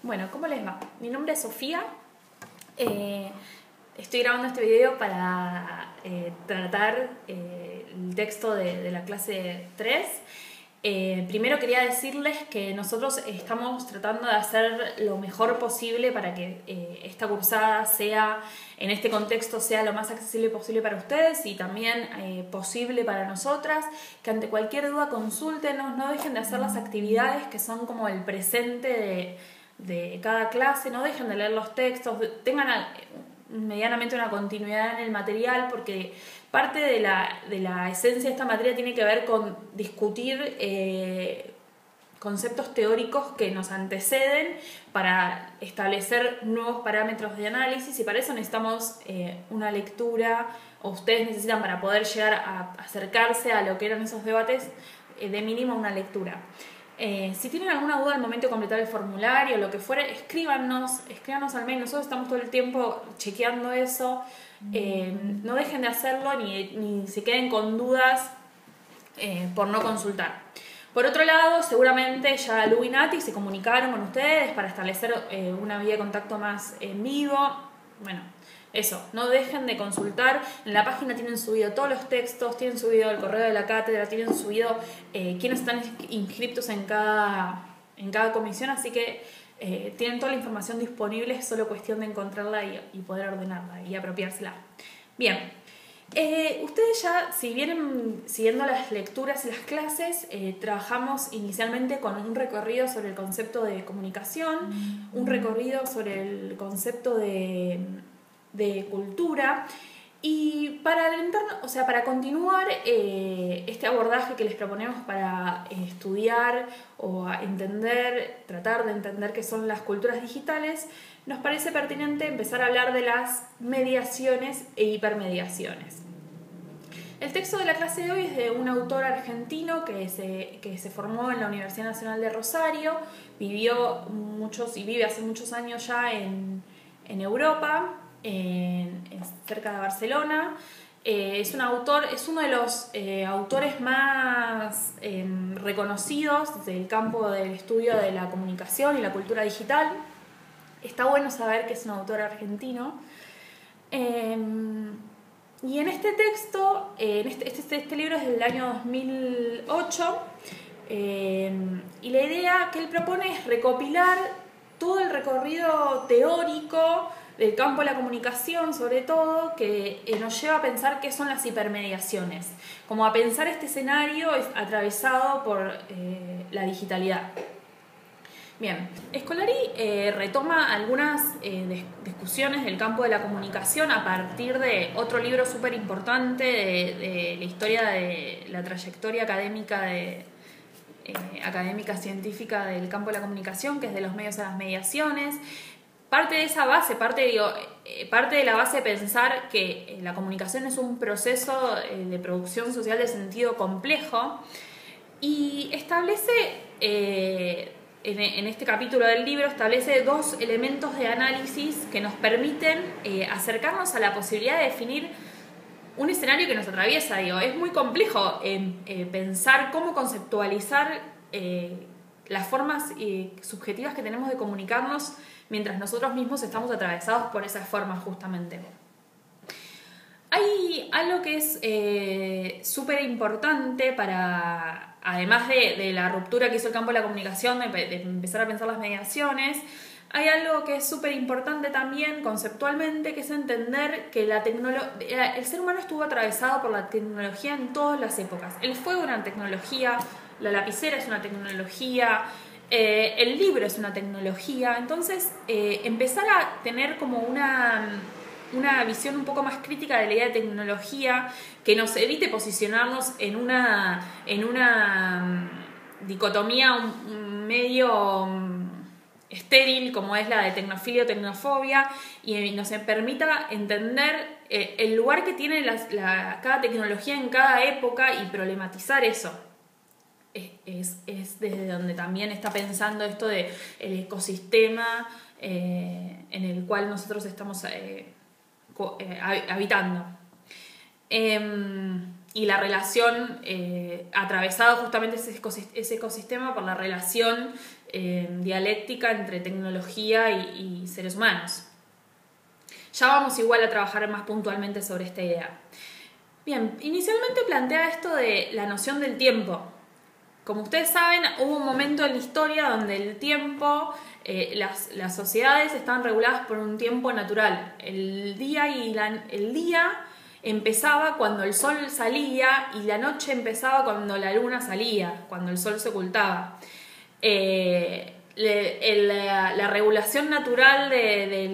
Bueno, ¿cómo les va? Mi nombre es Sofía. Estoy grabando este video para tratar el texto de la clase 3. Primero quería decirles que nosotros estamos tratando de hacer lo mejor posible para que esta cursada sea, en este contexto, sea lo más accesible posible para ustedes y también posible para nosotras. Que ante cualquier duda consúltenos, no dejen de hacer las actividades que son como el presente de cada clase, no dejen de leer los textos, tengan medianamente una continuidad en el material, porque parte de la esencia de esta materia tiene que ver con discutir conceptos teóricos que nos anteceden para establecer nuevos parámetros de análisis, y para eso necesitamos una lectura, o ustedes necesitan, para poder llegar a acercarse a lo que eran esos debates, de mínimo una lectura. Si tienen alguna duda al momento de completar el formulario o lo que fuere, escríbanos al mail. Nosotros estamos todo el tiempo chequeando eso. No dejen de hacerlo ni se queden con dudas por no consultar. Por otro lado, seguramente ya Lu y Nati se comunicaron con ustedes para establecer una vía de contacto más en vivo. Bueno, eso, no dejen de consultar. En la página tienen subido todos los textos, tienen subido el correo de la cátedra, tienen subido quiénes están inscritos en cada comisión, así que tienen toda la información disponible, es solo cuestión de encontrarla y poder ordenarla y apropiársela. Bien, ustedes ya, si vienen siguiendo las lecturas y las clases, trabajamos inicialmente con un recorrido sobre el concepto de comunicación, un recorrido sobre el concepto de cultura, y para adelantarnos, o sea, para continuar este abordaje que les proponemos para estudiar o entender, tratar de entender qué son las culturas digitales, nos parece pertinente empezar a hablar de las mediaciones e hipermediaciones. El texto de la clase de hoy es de un autor argentino que se formó en la Universidad Nacional de Rosario, vivió muchos y vive hace muchos años ya en Europa, cerca de Barcelona. Es uno de los autores más reconocidos del campo del estudio de la comunicación y la cultura digital. Está bueno saber que es un autor argentino. Y en este texto, este libro es del año 2008, y la idea que él propone es recopilar todo el recorrido teórico del campo de la comunicación, sobre todo, que nos lleva a pensar qué son las hipermediaciones, como a pensar este escenario atravesado por la digitalidad. Bien, Scolari retoma algunas discusiones del campo de la comunicación a partir de otro libro súper importante de la historia de la trayectoria académica científica del campo de la comunicación, que es de los medios a las mediaciones. Parte de esa base, parte de la base de pensar que la comunicación es un proceso de producción social de sentido complejo, y establece, en este capítulo del libro, establece dos elementos de análisis que nos permiten acercarnos a la posibilidad de definir un escenario que nos atraviesa. Es muy complejo pensar cómo conceptualizar las formas subjetivas que tenemos de comunicarnos mientras nosotros mismos estamos atravesados por esas formas, justamente. Hay algo que es súper importante para, además de la ruptura que hizo el campo de la comunicación, de empezar a pensar las mediaciones, hay algo que es súper importante también conceptualmente, que es entender que el ser humano estuvo atravesado por la tecnología en todas las épocas. El fuego era una tecnología, la lapicera es una tecnología, el libro es una tecnología. Entonces, empezar a tener como una visión un poco más crítica de la idea de tecnología, que nos evite posicionarnos en una dicotomía medio estéril, como es la de tecnofilia o tecnofobia, y nos permita entender el lugar que tiene cada tecnología en cada época y problematizar eso. Es desde donde también está pensando esto del ecosistema en el cual nosotros estamos habitando. y la relación atravesado justamente ese ecosistema por la relación dialéctica entre tecnología y seres humanos. Ya vamos igual a trabajar más puntualmente sobre esta idea. Bien, inicialmente plantea esto de la noción del tiempo. Como ustedes saben, hubo un momento en la historia donde el tiempo, las sociedades estaban reguladas por un tiempo natural. El día empezaba cuando el sol salía y la noche empezaba cuando la luna salía, cuando el sol se ocultaba. La regulación natural de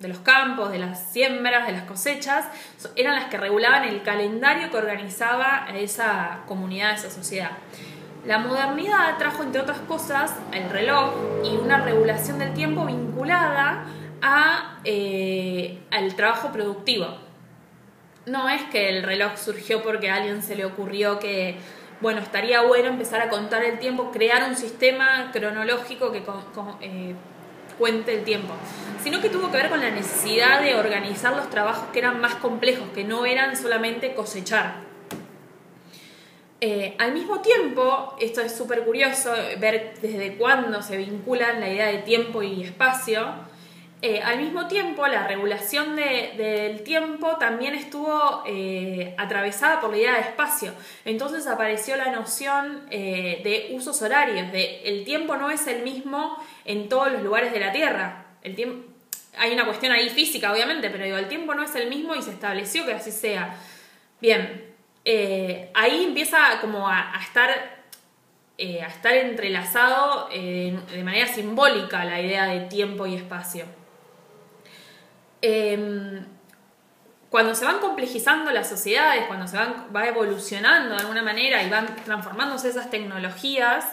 los campos, de las siembras, de las cosechas, eran las que regulaban el calendario que organizaba a esa comunidad, a esa sociedad. La modernidad trajo, entre otras cosas, el reloj y una regulación del tiempo vinculada al trabajo productivo. No es que el reloj surgió porque a alguien se le ocurrió que, bueno, estaría bueno empezar a contar el tiempo, crear un sistema cronológico que cuente el tiempo, sino que tuvo que ver con la necesidad de organizar los trabajos que eran más complejos, que no eran solamente cosechar. Al mismo tiempo, esto es súper curioso, ver desde cuándo se vinculan la idea de tiempo y espacio. Al mismo tiempo, la regulación del tiempo también estuvo atravesada por la idea de espacio. Entonces apareció la noción de usos horarios, el tiempo no es el mismo en todos los lugares de la Tierra. Hay una cuestión ahí física, obviamente, pero el tiempo no es el mismo y se estableció que así sea. Bien, ahí empieza como a estar entrelazado de manera simbólica la idea de tiempo y espacio. Cuando se van complejizando las sociedades, cuando va evolucionando de alguna manera y van transformándose esas tecnologías,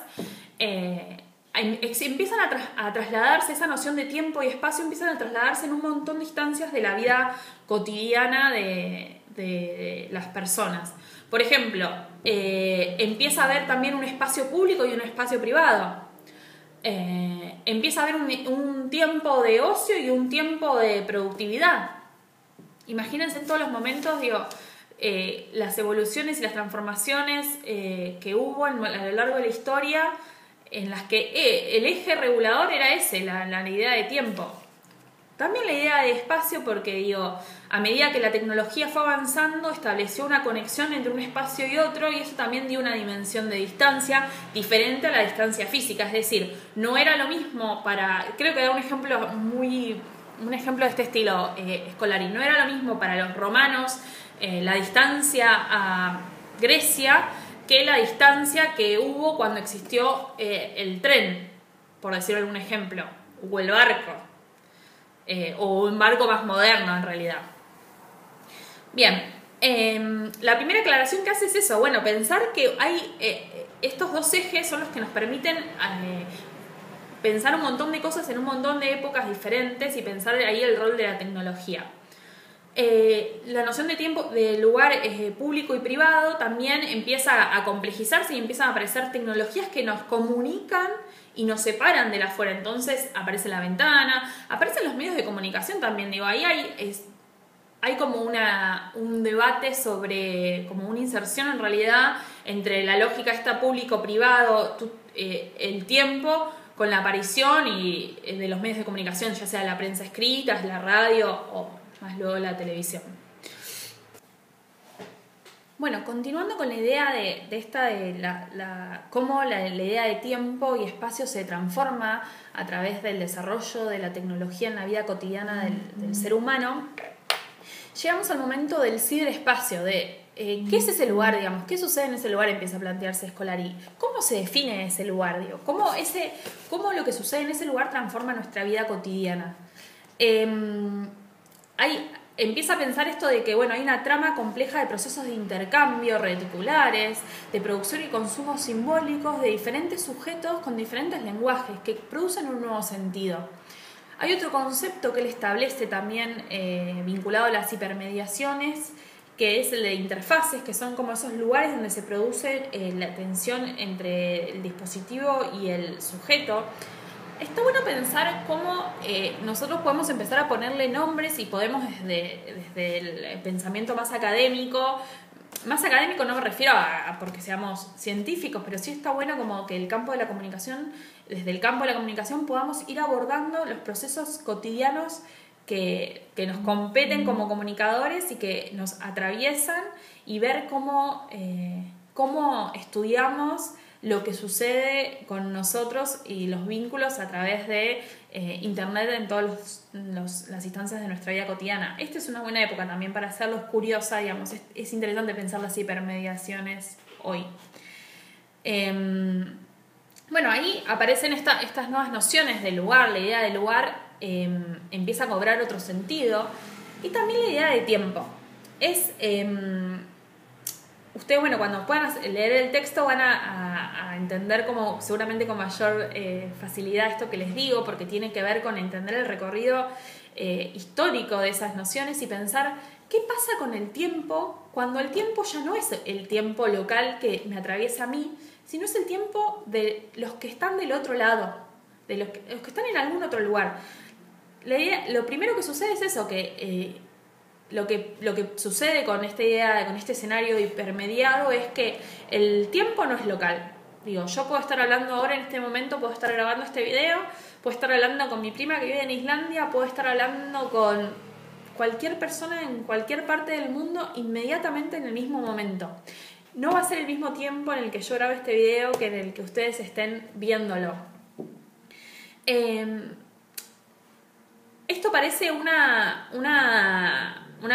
empiezan a trasladarse, esa noción de tiempo y espacio empiezan a trasladarse en un montón de instancias de la vida cotidiana de las personas. Por ejemplo, empieza a haber también un espacio público y un espacio privado. Empieza a haber un tiempo de ocio y un tiempo de productividad. Imagínense en todos los momentos, las evoluciones y las transformaciones que hubo a lo largo de la historia, en las que el eje regulador era la idea de tiempo. También la idea de espacio, porque a medida que la tecnología fue avanzando, estableció una conexión entre un espacio y otro, y eso también dio una dimensión de distancia diferente a la distancia física. Es decir, no era lo mismo creo que da un ejemplo de este estilo, Scolari. No era lo mismo para los romanos la distancia a Grecia que la distancia que hubo cuando existió el tren, por decirlo algún ejemplo, o el barco. O un barco más moderno en realidad. Bien, la primera aclaración que hace es eso, pensar que hay estos dos ejes son los que nos permiten pensar un montón de cosas en un montón de épocas diferentes y pensar ahí el rol de la tecnología. La noción de tiempo, de lugar público y privado también empieza a complejizarse y empiezan a aparecer tecnologías que nos comunican y nos separan de la afuera. Entonces aparece la ventana, aparecen los medios de comunicación también. Ahí hay como un debate sobre, como una inserción en realidad entre la lógica esta público-privado, el tiempo, con la aparición de los medios de comunicación, ya sea la prensa escrita, la radio o más luego la televisión. Bueno, continuando con la idea cómo la idea de tiempo y espacio se transforma a través del desarrollo de la tecnología en la vida cotidiana del ser humano, llegamos al momento del ciberespacio, ¿qué es ese lugar, digamos? ¿Qué sucede en ese lugar? Empieza a plantearse Scolari. ¿Cómo se define ese lugar, digo? ¿Cómo lo que sucede en ese lugar transforma nuestra vida cotidiana? Empieza a pensar esto de que hay una trama compleja de procesos de intercambio reticulares, de producción y consumo simbólicos de diferentes sujetos con diferentes lenguajes que producen un nuevo sentido. Hay otro concepto que él establece también vinculado a las hipermediaciones, que es el de interfaces, que son como esos lugares donde se produce la tensión entre el dispositivo y el sujeto. está bueno pensar cómo nosotros podemos empezar a ponerle nombres y podemos desde el pensamiento más académico no me refiero a porque seamos científicos, pero sí está bueno como que el campo de la comunicación, desde el campo de la comunicación podamos ir abordando los procesos cotidianos que nos competen como comunicadores y que nos atraviesan y ver cómo estudiamos lo que sucede con nosotros y los vínculos a través de Internet en todas las instancias de nuestra vida cotidiana. Esta es una buena época también para hacerlos curiosa, digamos. Es interesante pensar las hipermediaciones hoy. Bueno, ahí aparecen estas nuevas nociones de lugar. La idea de lugar empieza a cobrar otro sentido. Y también la idea de tiempo. Ustedes, bueno, cuando puedan leer el texto van a entender seguramente con mayor facilidad esto que les digo, porque tiene que ver con entender el recorrido histórico de esas nociones y pensar qué pasa con el tiempo cuando el tiempo ya no es el tiempo local que me atraviesa a mí, sino es el tiempo de los que están del otro lado, de los que están en algún otro lugar. Lo primero que sucede es eso, que lo que sucede con esta idea, con este escenario hipermediado, es que el tiempo no es local. Digo, yo puedo estar hablando ahora en este momento, puedo estar grabando este video, puedo estar hablando con mi prima que vive en Islandia, puedo estar hablando con cualquier persona en cualquier parte del mundo inmediatamente en el mismo momento. No va a ser el mismo tiempo en el que yo grabe este video que en el que ustedes estén viéndolo. Esto parece una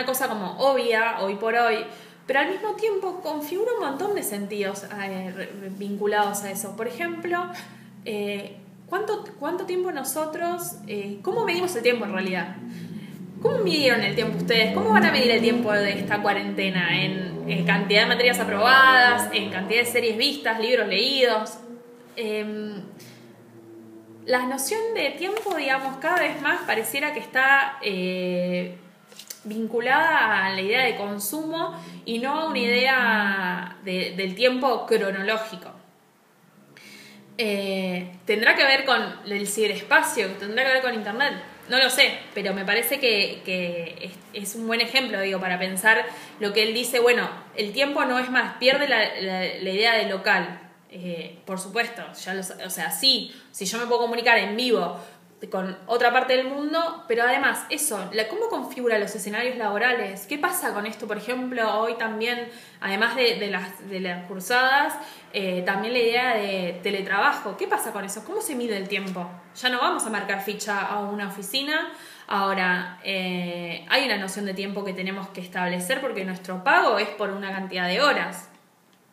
cosa como obvia hoy por hoy, pero al mismo tiempo configura un montón de sentidos vinculados a eso. Por ejemplo, ¿cuánto tiempo nosotros... ¿cómo medimos el tiempo en realidad? ¿Cómo midieron el tiempo ustedes? ¿Cómo van a medir el tiempo de esta cuarentena? ¿En cantidad de materias aprobadas? ¿En cantidad de series vistas? ¿Libros leídos? La noción de tiempo, digamos, cada vez más pareciera que está vinculada a la idea de consumo y no a una idea del tiempo cronológico. ¿Tendrá que ver con el ciberespacio? ¿Tendrá que ver con Internet? No lo sé, pero me parece que es un buen ejemplo, digo, para pensar lo que él dice. Bueno, el tiempo no es más, pierde la idea de local. Por supuesto, sí, si yo me puedo comunicar en vivo con otra parte del mundo, pero además ¿cómo configura los escenarios laborales? ¿Qué pasa con esto? Por ejemplo, hoy también, además de las cursadas, también la idea de teletrabajo. ¿Qué pasa con eso? ¿Cómo se mide el tiempo? Ya no vamos a marcar ficha a una oficina. Ahora, hay una noción de tiempo que tenemos que establecer porque nuestro pago es por una cantidad de horas.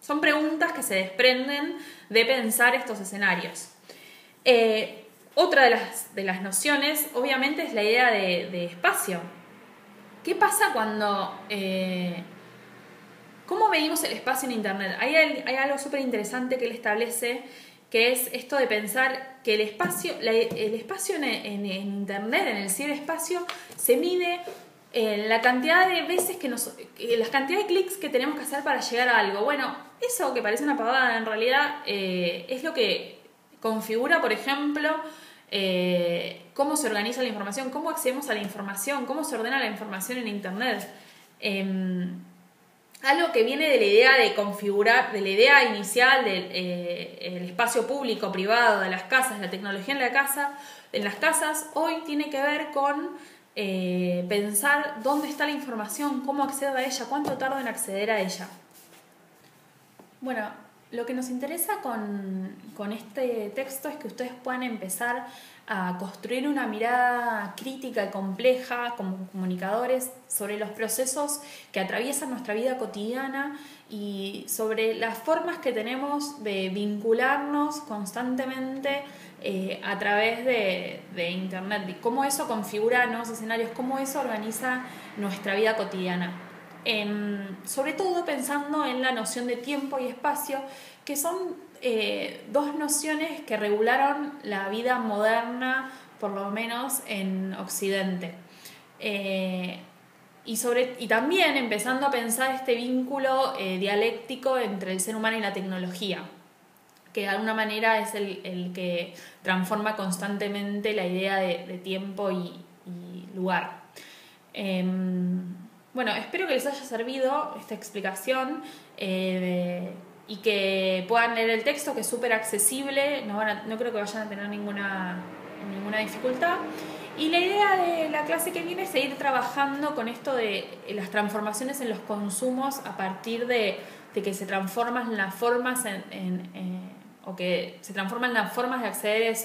Son preguntas que se desprenden de pensar estos escenarios. Otra de las nociones, obviamente, es la idea de espacio. ¿Qué pasa cuando... ¿Cómo medimos el espacio en Internet? Hay algo súper interesante que él establece, que es esto de pensar que el espacio en Internet, en el ciberespacio, se mide en la cantidad de veces la cantidad de clics que tenemos que hacer para llegar a algo. Bueno, eso que parece una pavada, en realidad es lo que configura, por ejemplo, cómo se organiza la información, cómo accedemos a la información, cómo se ordena la información en Internet. Algo que viene de la idea de configurar, de la idea inicial del el espacio público, privado, de las casas, la tecnología en las casas, hoy tiene que ver con pensar dónde está la información, cómo accedo a ella, cuánto tardo en acceder a ella. Bueno, lo que nos interesa con este texto es que ustedes puedan empezar a construir una mirada crítica y compleja como comunicadores sobre los procesos que atraviesan nuestra vida cotidiana y sobre las formas que tenemos de vincularnos constantemente a través de Internet, y cómo eso configura nuevos escenarios, cómo eso organiza nuestra vida cotidiana. Sobre todo pensando en la noción de tiempo y espacio, que son dos nociones que regularon la vida moderna, por lo menos en Occidente. Y también empezando a pensar este vínculo dialéctico entre el ser humano y la tecnología. que de alguna manera es el que transforma constantemente la idea de tiempo y lugar. Bueno, espero que les haya servido esta explicación y que puedan leer el texto, que es súper accesible, no creo que vayan a tener ninguna dificultad. Y la idea de la clase que viene es seguir trabajando con esto de las transformaciones en los consumos a partir de que se transforman las formas o que se transforman las formas de acceder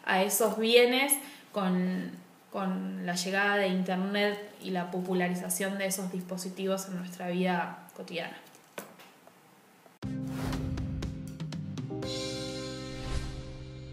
a esos bienes con la llegada de Internet y la popularización de esos dispositivos en nuestra vida cotidiana.